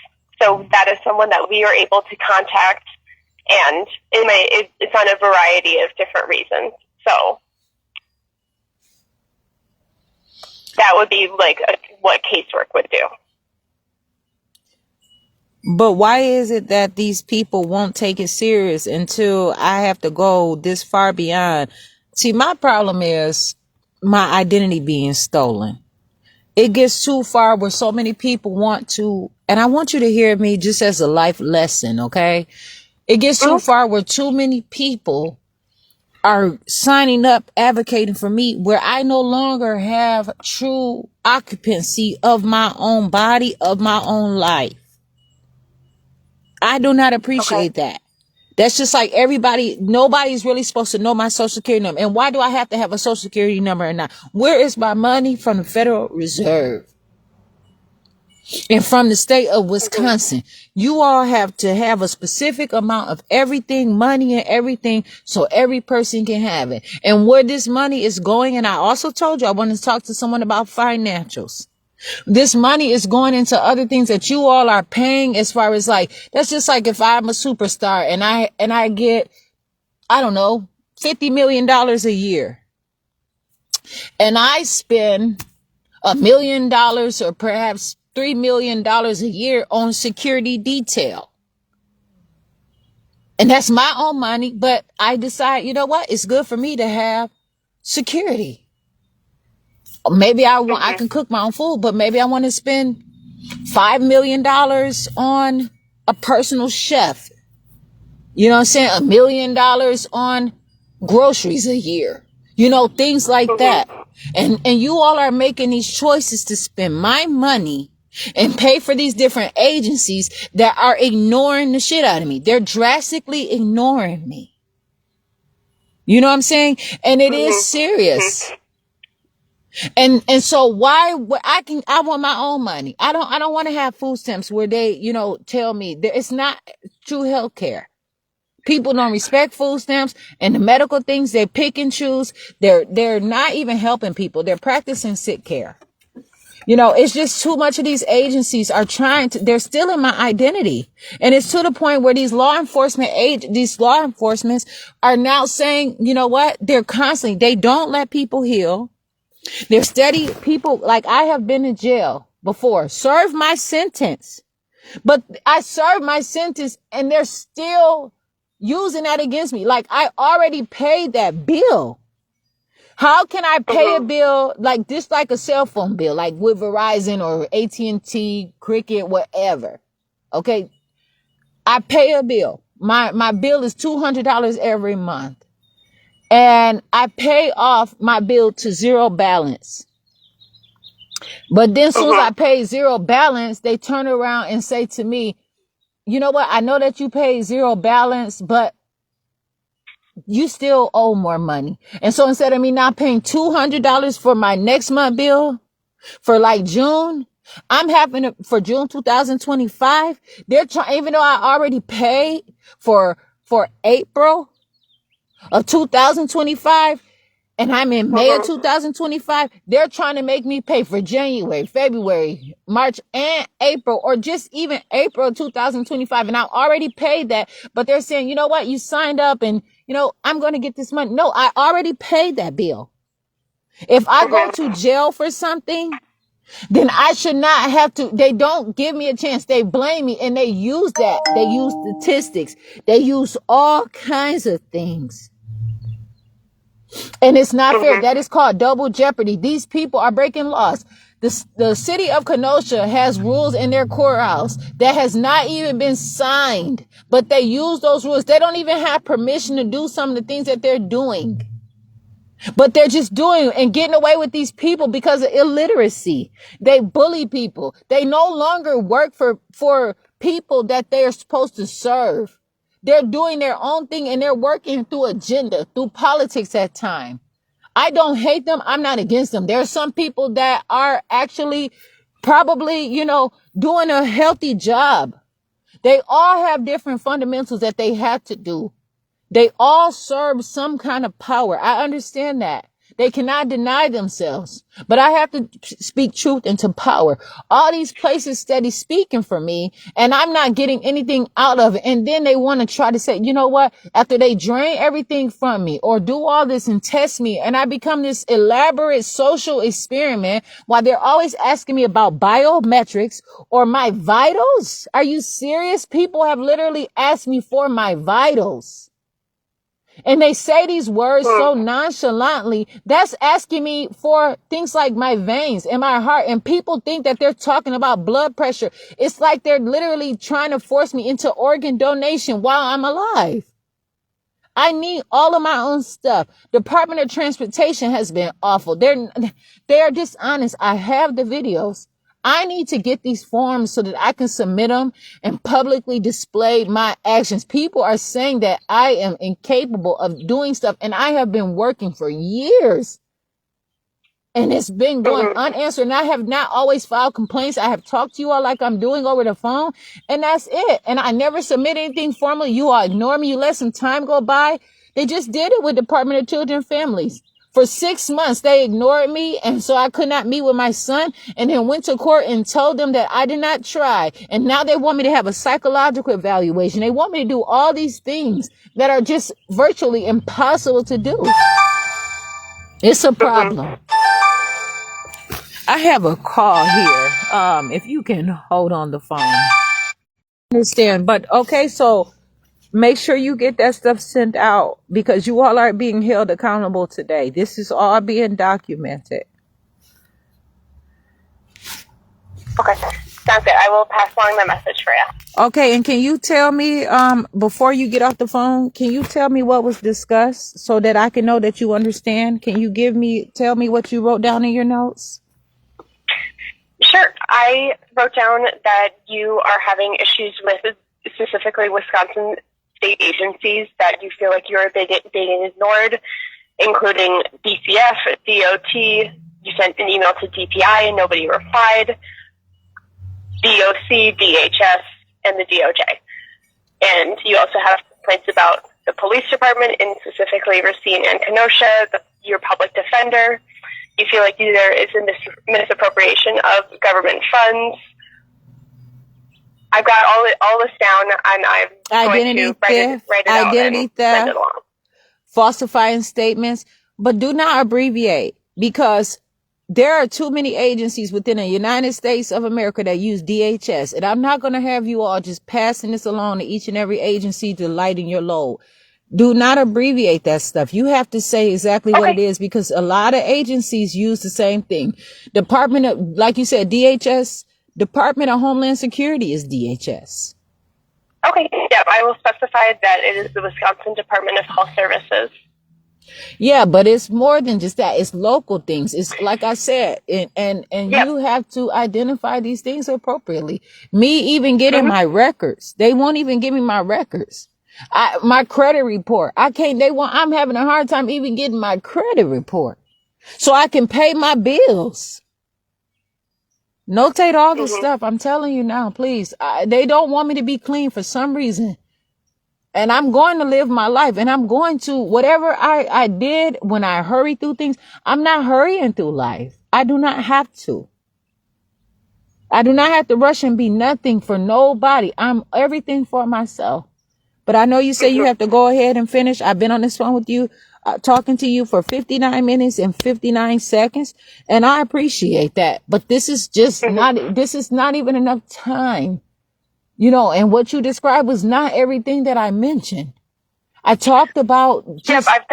So that is someone that we are able to contact, and it's on a variety of different reasons. So that would be like what casework would do. But why is it that these people won't take it serious until I have to go this far beyond? See, my problem is my identity being stolen. It gets too far where so many people want to, and I want you to hear me just as a life lesson, okay? It gets too far where too many people are signing up, advocating for me, where I no longer have true occupancy of my own body, of my own life. I do not appreciate that. That's just like everybody, nobody's really supposed to know my social security number. And why do I have to have a social security number or not? Where is my money from the Federal Reserve and from the state of Wisconsin? You all have to have a specific amount of everything, money and everything, so every person can have it. And where this money is going, and I also told you I wanted to talk to someone about financials. This money is going into other things that you all are paying, as far as like, that's just like if I'm a superstar and I get, I don't know, $50 million a year, and I spend $1 million or perhaps $3 million a year on security detail. And that's my own money, but I decide, you know what? It's good for me to have security. Maybe I can cook my own food, but maybe I want to spend $5 million on a personal chef. You know what I'm saying? $1 million on groceries a year. You know, things like that. And you all are making these choices to spend my money and pay for these different agencies that are ignoring the shit out of me. They're drastically ignoring me. You know what I'm saying? And it is serious. And so why I want my own money. I don't want to have food stamps where they, you know, tell me that it's not true health care. People don't respect food stamps and the medical things they pick and choose. They're not even helping people. They're practicing sick care. You know, it's just too much of these agencies are they're stealing my identity. And it's to the point where these law enforcement are now saying, you know what? They don't let people heal. They're steady people. Like, I have been in jail before, served my sentence, but I served my sentence and they're still using that against me. Like, I already paid that bill. How can I pay a bill like this, like a cell phone bill, like with Verizon or AT&T, Cricket, whatever? Okay. I pay a bill. My bill is $200 every month. And I pay off my bill to zero balance. But then as soon as I pay zero balance, they turn around and say to me, you know what? I know that you pay zero balance, but you still owe more money. And so instead of me not paying $200 for my next month bill for like June, I'm having it for June 2025. They're trying, even though I already paid for April of 2025, and I'm in May of 2025, they're trying to make me pay for January, February, March, and April, or just even April 2025. And I already paid that, but they're saying, you know what? You signed up and, you know, I'm going to get this money. No, I already paid that bill. If I go to jail for something, then I should not have to. They don't give me a chance. They blame me, and they use that. They use statistics. They use all kinds of things. And it's not fair. That is called double jeopardy. These people are breaking laws. The city of Kenosha has rules in their courthouse that has not even been signed, but they use those rules. They don't even have permission to do some of the things that they're doing. But they're just doing and getting away with these people because of illiteracy. They bully people. They no longer work for people that they're supposed to serve. They're doing their own thing and they're working through agenda, through politics at time. I don't hate them. I'm not against them. There are some people that are actually probably, doing a healthy job. They all have different fundamentals that they have to do. They all serve some kind of power. I understand that. They cannot deny themselves, but I have to speak truth into power. All these places steady speaking for me and I'm not getting anything out of it. And then they want to try to say, you know what, after they drain everything from me or do all this and test me and I become this elaborate social experiment while they're always asking me about biometrics or my vitals. Are you serious? People have literally asked me for my vitals. And they say these words so nonchalantly. That's asking me for things like my veins and my heart. And people think that they're talking about blood pressure. It's like they're literally trying to force me into organ donation while I'm alive. I need all of my own stuff. Department of Transportation has been awful. They're dishonest. I have the videos. I need to get these forms so that I can submit them and publicly display my actions. People are saying that I am incapable of doing stuff, and I have been working for years. And it's been going unanswered. And I have not always filed complaints. I have talked to you all like I'm doing over the phone. And that's it. And I never submit anything formally. You all ignore me. You let some time go by. They just did it with Department of Children and Families. For 6 months, they ignored me. And so I could not meet with my son and then went to court and told them that I did not try. And now they want me to have a psychological evaluation. They want me to do all these things that are just virtually impossible to do. It's a problem. I have a call here. If you can hold on the phone. Understand. But okay, so make sure you get that stuff sent out because you all are being held accountable today. This is all being documented. Okay. Sounds good. I will pass along the message for you. Okay, and can you tell me, before you get off the phone, can you tell me what was discussed so that I can know that you understand? Can you tell me what you wrote down in your notes? Sure. I wrote down that you are having issues with specifically Wisconsin state agencies that you feel like you're being ignored, including DCF, DOT. You sent an email to DPI and nobody replied. DOC, DHS, and the DOJ. And you also have complaints about the police department and specifically Racine and Kenosha, your public defender. You feel like there is a misappropriation of government funds. I've got all this down, and I'm going to write it out and send it along. Falsifying statements, but do not abbreviate because there are too many agencies within the United States of America that use DHS, and I'm not going to have you all just passing this along to each and every agency to lighten your load. Do not abbreviate that stuff. You have to say exactly what it is because a lot of agencies use the same thing. Department of, like you said, DHS, Department of Homeland Security is DHS. Okay. Yeah, I will specify that it is the Wisconsin Department of Health Services. Yeah, but it's more than just that. It's local things. It's like I said, and you have to identify these things appropriately. Me even getting my records. They won't even give me my records. My credit report. I'm having a hard time even getting my credit report so I can pay my bills. Notate all this stuff. I'm telling you now, please. They don't want me to be clean for some reason. And I'm going to live my life and I'm going to whatever I did when I hurried through things. I'm not hurrying through life. I do not have to. I do not have to rush and be nothing for nobody. I'm everything for myself. But I know you say you have to go ahead and finish. I've been on this phone with you, talking to you for 59 minutes and 59 seconds. And I appreciate that. But this is just this is not even enough time. And what you described was not everything that I mentioned. I talked about I've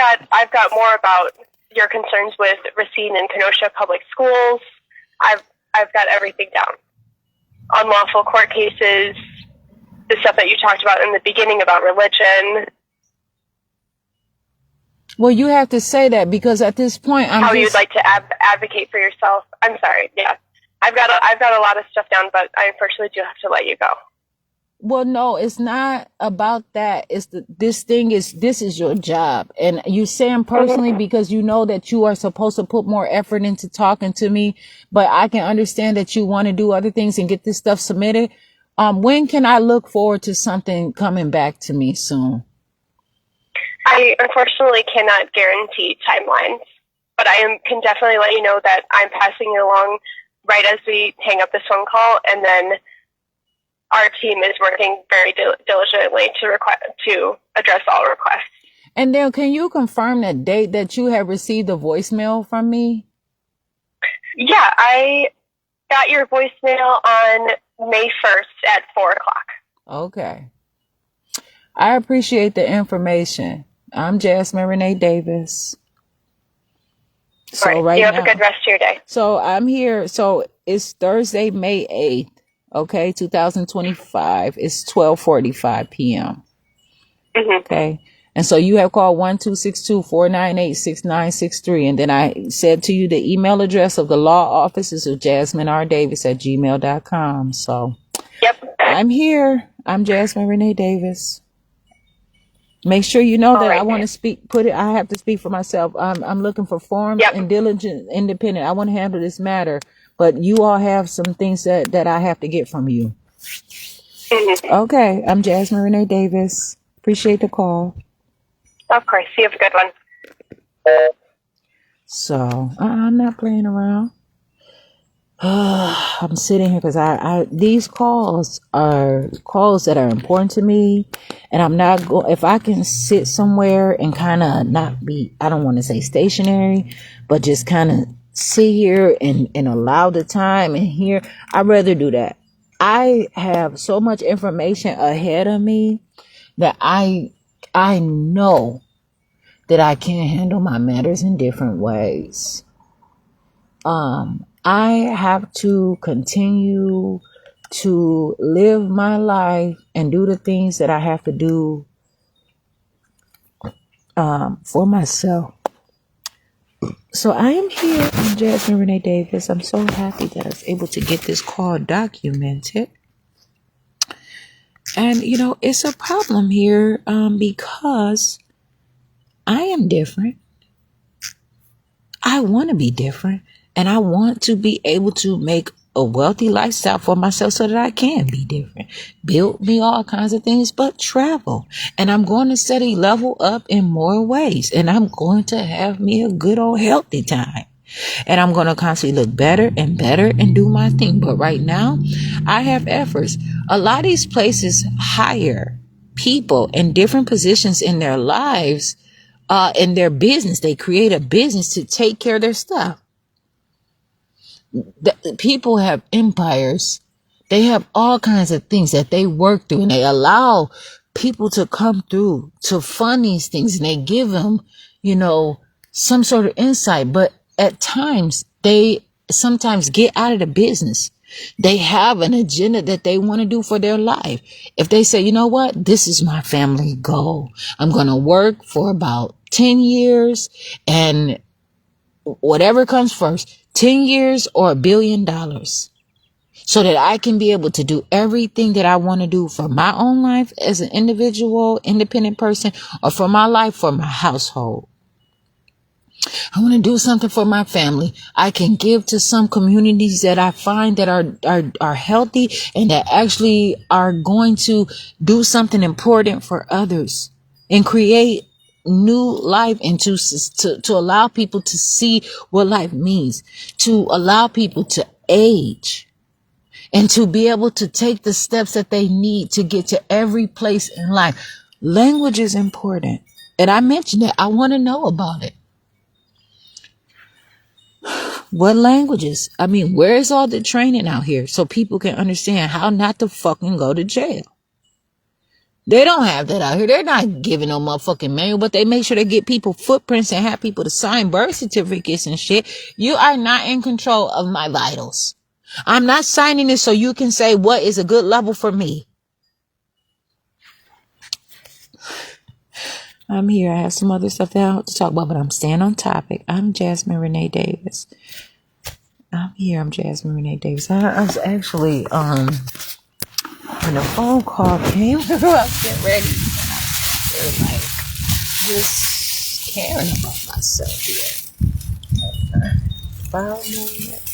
got more about your concerns with Racine and Kenosha public schools. I've got everything down. Unlawful court cases, the stuff that you talked about in the beginning about religion. Well, you have to say that because at this point, you'd like to advocate for yourself. I'm sorry. Yeah, I've got a lot of stuff down, but I unfortunately do have to let you go. Well, no, it's not about that. This is your job. And you saying personally because you know that you are supposed to put more effort into talking to me, but I can understand that you want to do other things and get this stuff submitted. When can I look forward to something coming back to me soon? I unfortunately cannot guarantee timelines, but can definitely let you know that I'm passing it along right as we hang up this phone call, and then our team is working very diligently to address all requests. And then can you confirm that date that you have received a voicemail from me? Yeah, I got your voicemail on May 1st at 4 o'clock. Okay. I appreciate the information. I'm Jasmine Renee Davis. So all right, you have a good rest of your day. So I'm here. So it's Thursday, May 8th. Okay, 2025. It's 12:45 p.m. Okay. And so you have called 1-262-498-6963. And then I said to you the email address of the law offices of jasminesgrowing at gmail.com. So yep. I'm here. I'm Jasmine Renee Davis. Make sure you know that I want to speak, I have to speak for myself. I'm looking for formed and diligent, independent. I want to handle this matter, but you all have some things that I have to get from you. Okay. I'm Jasmine Renee Davis. Appreciate the call. Of course. You have a good one. So I'm not playing around. I'm sitting here because these calls are calls that are important to me, and I'm not if I can sit somewhere and kind of not be, I don't want to say stationary, but just kind of sit here and allow the time and hear. I'd rather do that. I have so much information ahead of me that I know that I can handle my matters in different ways. I have to continue to live my life and do the things that I have to do for myself. So I am here. I'm Jasmine Renee Davis. I'm so happy that I was able to get this call documented. And, it's a problem here because I am different. I want to be different. And I want to be able to make a wealthy lifestyle for myself so that I can be different. Build me all kinds of things, but travel. And I'm going to steady level up in more ways. And I'm going to have me a good old healthy time. And I'm going to constantly look better and better and do my thing. But right now, I have efforts. A lot of these places hire people in different positions in their lives, in their business. They create a business to take care of their stuff. The people have empires. They have all kinds of things that they work through, and they allow people to come through to fund these things, and they give them, some sort of insight. But at times they sometimes get out of the business. They have an agenda that they want to do for their life. If they say, you know what, this is my family goal. I'm going to work for about 10 years and whatever comes first, 10 years or $1 billion, so that I can be able to do everything that I want to do for my own life as an individual, independent person, or for my life, for my household. I want to do something for my family. I can give to some communities that I find that are healthy and that actually are going to do something important for others and create new life and to allow people to see what life means, to allow people to age and to be able to take the steps that they need to get to every place in life. Language is important. And I mentioned that I want to know about it. What languages? I mean, where is all the training out here so people can understand how not to fucking go to jail? They don't have that out here. They're not giving no motherfucking manual, but they make sure they get people footprints and have people to sign birth certificates and shit. You are not in control of my vitals. I'm not signing this so you can say what is a good level for me. I'm here. I have some other stuff that I have to talk about, but I'm staying on topic. I'm Jasmine Renee Davis. I'm here. I'm Jasmine Renee Davis. I was actually, when the phone call came, I was getting ready. They're like, just caring about myself here. 5 more minutes.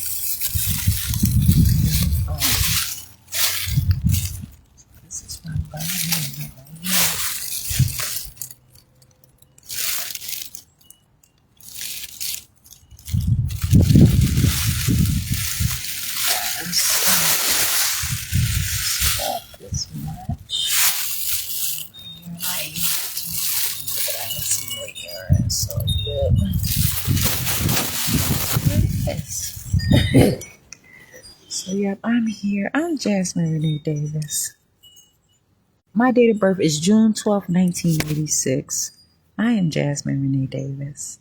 This is my body. This much. But I can see more urine, so good. Yes. So, yep, I'm here. I'm Jasmine Renee Davis. My date of birth is June 12th, 1986. I am Jasmine Renee Davis.